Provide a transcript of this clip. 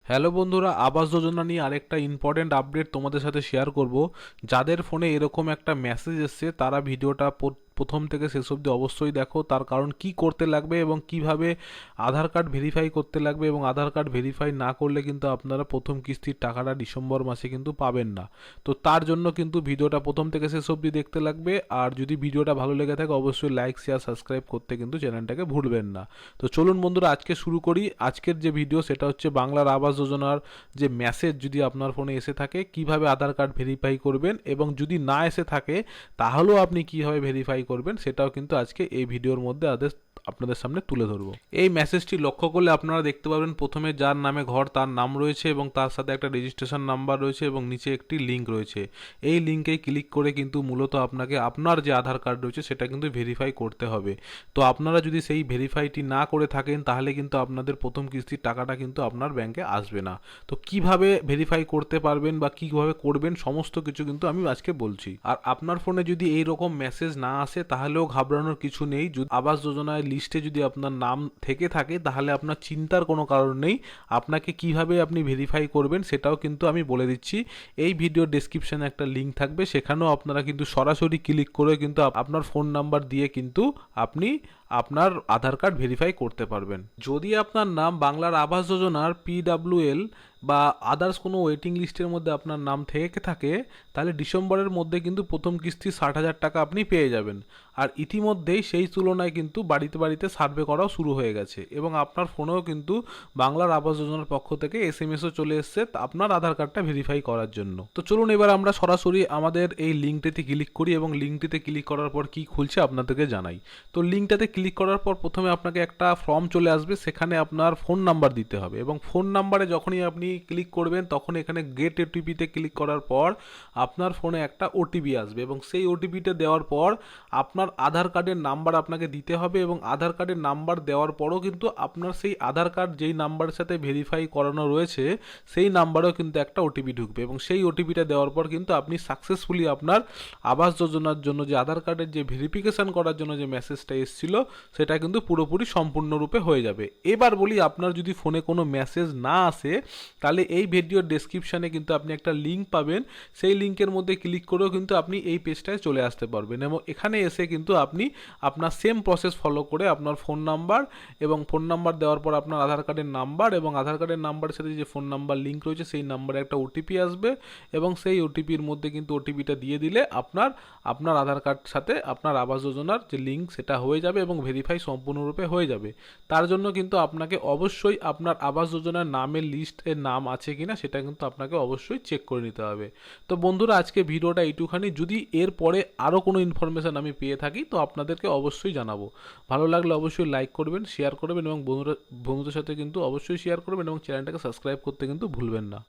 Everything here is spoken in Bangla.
হ্যালো বন্ধুরা, আবাস যোজনা নিয়ে আরেকটা ইম্পর্টেন্ট আপডেট তোমাদের সাথে শেয়ার করব। যাদের ফোনে এরকম একটা মেসেজ এসছে তারা ভিডিওটা প্রথম থেকে শেষ অবধি অবশ্যই দেখো। তার কারণ কি করতে লাগবে এবং কিভাবে আধার কার্ড ভেরিফাই করতে লাগবে, এবং আধার কার্ড ভেরিফাই না করলে কিন্তু আপনারা প্রথম কিস্তির টাকাটা ডিসেম্বর মাসে কিন্তু পাবেন না। তো তার জন্য কিন্তু ভিডিওটা প্রথম থেকে শেষ অবধি দেখতে লাগবে। আর যদি ভিডিওটা ভালো লেগে থাকে অবশ্যই লাইক শেয়ার সাবস্ক্রাইব করতে কিন্তু চ্যানেলটাকে ভুলবেন না। তো চলুন বন্ধুরা, আজকে শুরু করি। আজকের যে ভিডিও সেটা হচ্ছে বাংলার আবাস যোজনার যে মেসেজ যদি আপনার ফোনে এসে থাকে কিভাবে আধার কার্ড ভেরিফাই করবেন, এবং যদি না এসে থাকে তাহলেও আপনি কিভাবে ভেরিফাই করবেন সেটাও কিন্তু আজকে এই ভিডিওর মধ্যে আপনাদের সামনে তুলে ধরবো। এই মেসেজটি লক্ষ্য করলে আপনারা দেখতে পাবেন প্রথমে যার নামে ঘর তার নাম রয়েছে এবং তার সাথে একটা রেজিস্ট্রেশন নাম্বার রয়েছে এবং নিচে একটি লিঙ্ক রয়েছে। এই লিঙ্কে ক্লিক করে কিন্তু মূলত আপনাকে আপনার যে আধার কার্ড রয়েছে সেটা কিন্তু ভেরিফাই করতে হবে। তো আপনারা যদি সেই ভেরিফাইটি না করে থাকেন তাহলে কিন্তু আপনাদের প্রথম কিস্তির টাকাটা কিন্তু আপনার ব্যাংকে আসবে না। তো কিভাবে ভেরিফাই করতে পারবেন বা কিভাবে করবেন সমস্ত কিছু কিন্তু আমি আজকে বলছি। আর আপনার ফোনে যদি এই রকম মেসেজ না আসে তাহলেও ঘাবড়ানোর কিছু নেই। আবাস যোজনায় লিস্টে যদি আপনার নাম থেকে থাকে তাহলে আপনার চিন্তার কোনো কারণ নেই। আপনাকে কিভাবে আপনি ভেরিফাই করবেন সেটাও কিন্তু আমি বলে দিচ্ছি। এই ভিডিও ডেসক্রিপশনে একটা লিঙ্ক থাকবে, সেখানেও আপনারা কিন্তু সরাসরি ক্লিক করে কিন্তু আপনার ফোন নাম্বার দিয়ে কিন্তু আপনি আপনার আধার কার্ড ভেরিফাই করতে পারবেন। যদি আপনার নাম বাংলার আবাস যোজনার PWL বা আদার্স কোনো ওয়েটিং লিস্টের মধ্যে আপনার নাম থেকে থাকে তাহলে ডিসেম্বরের মধ্যে কিন্তু প্রথম কিস্তি 60,000 টাকা আপনি পেয়ে যাবেন। আর ইতিমধ্যেই সেই তুলনায় কিন্তু বাড়িতে বাড়িতে সার্ভে করাও শুরু হয়ে গেছে, এবং আপনার ফোনেও কিন্তু বাংলার আবাস যোজনার পক্ষ থেকে SMS ও চলে এসছে আপনার আধার কার্ডটা ভেরিফাই করার জন্য। তো চলুন এবার আমরা সরাসরি আমাদের এই লিঙ্কটিতে ক্লিক করি, এবং লিঙ্কটিতে ক্লিক করার পর কি খুলছে আপনাদেরকে জানাই। তো লিঙ্কটাতে ক্লিক করার পর প্রথমে আপনাকে একটা ফর্ম চলে আসবে, সেখানে আপনার ফোন নাম্বার দিতে হবে, এবং ফোন নাম্বারে যখনই আপনি ক্লিক করবেন তখন এখানে গেট ওটিপিতে ক্লিক করার পর আপনার ফোনে একটা ওটিপি আসবে, এবং সেই ওটিপিটা দেওয়ার পর আপনার আধার কার্ডের নাম্বার আপনাকে দিতে হবে, এবং আধার কার্ডের নাম্বার দেওয়ার পরও কিন্তু আপনার সেই আধার কার্ড যেই নাম্বারের সাথে ভেরিফাই করানো রয়েছে সেই নাম্বারেও কিন্তু একটা ওটিপি ঢুকবে, এবং সেই ওটিপিটা দেওয়ার পর কিন্তু আপনি সাকসেসফুলি আপনার আবাস যোজনার জন্য যে আধার কার্ডের যে ভেরিফিকেশন করার জন্য যে মেসেজটা এসেছিল সেটা কিন্তু পুরোপুরি সম্পূর্ণরূপে হয়ে যাবে। এবার বলি, আপনার যদি ফোনে কোনো মেসেজ না আসে তাহলে এই ভিডিওর ডেসক্রিপশানে কিন্তু আপনি একটা লিঙ্ক পাবেন, সেই লিঙ্কের মধ্যে ক্লিক করেও কিন্তু আপনি এই পেজটায় চলে আসতে পারবেন, এবং এখানে এসে কিন্তু আপনি আপনার সেম প্রসেস ফলো করে আপনার ফোন নাম্বার এবং ফোন নাম্বার দেওয়ার পর আপনার আধার কার্ডের নাম্বার এবং আধার কার্ডের নাম্বারের সাথে যে ফোন নাম্বার লিঙ্ক রয়েছে সেই নাম্বারে একটা ওটিপি আসবে, এবং সেই ওটিপির মধ্যে কিন্তু ওটিপিটা দিয়ে দিলে আপনার আধার কার্ড সাথে আপনার আবাস যোজনার যে লিঙ্ক সেটা হয়ে যাবে এবং ভেরিফাই সম্পূর্ণরূপে হয়ে যাবে। তার জন্য কিন্তু আপনাকে অবশ্যই আপনার আবাস যোজনার নামের লিস্টের নাম আছে কিনা সেটা কিন্তু আপনাকে অবশ্যই চেক করে নিতে হবে। তো বন্ধুরা, আজকে ভিডিওটা এইটুখানি। যদি এর পরে আরও কোনো ইনফরমেশান আমি পেয়ে থাকি তো আপনাদেরকে অবশ্যই জানাবো। ভালো লাগলে অবশ্যই লাইক করবেন, শেয়ার করবেন, এবং বন্ধুদের সাথে কিন্তু অবশ্যই শেয়ার করবেন, এবং চ্যানেলটাকে সাবস্ক্রাইব করতে কিন্তু ভুলবেন না।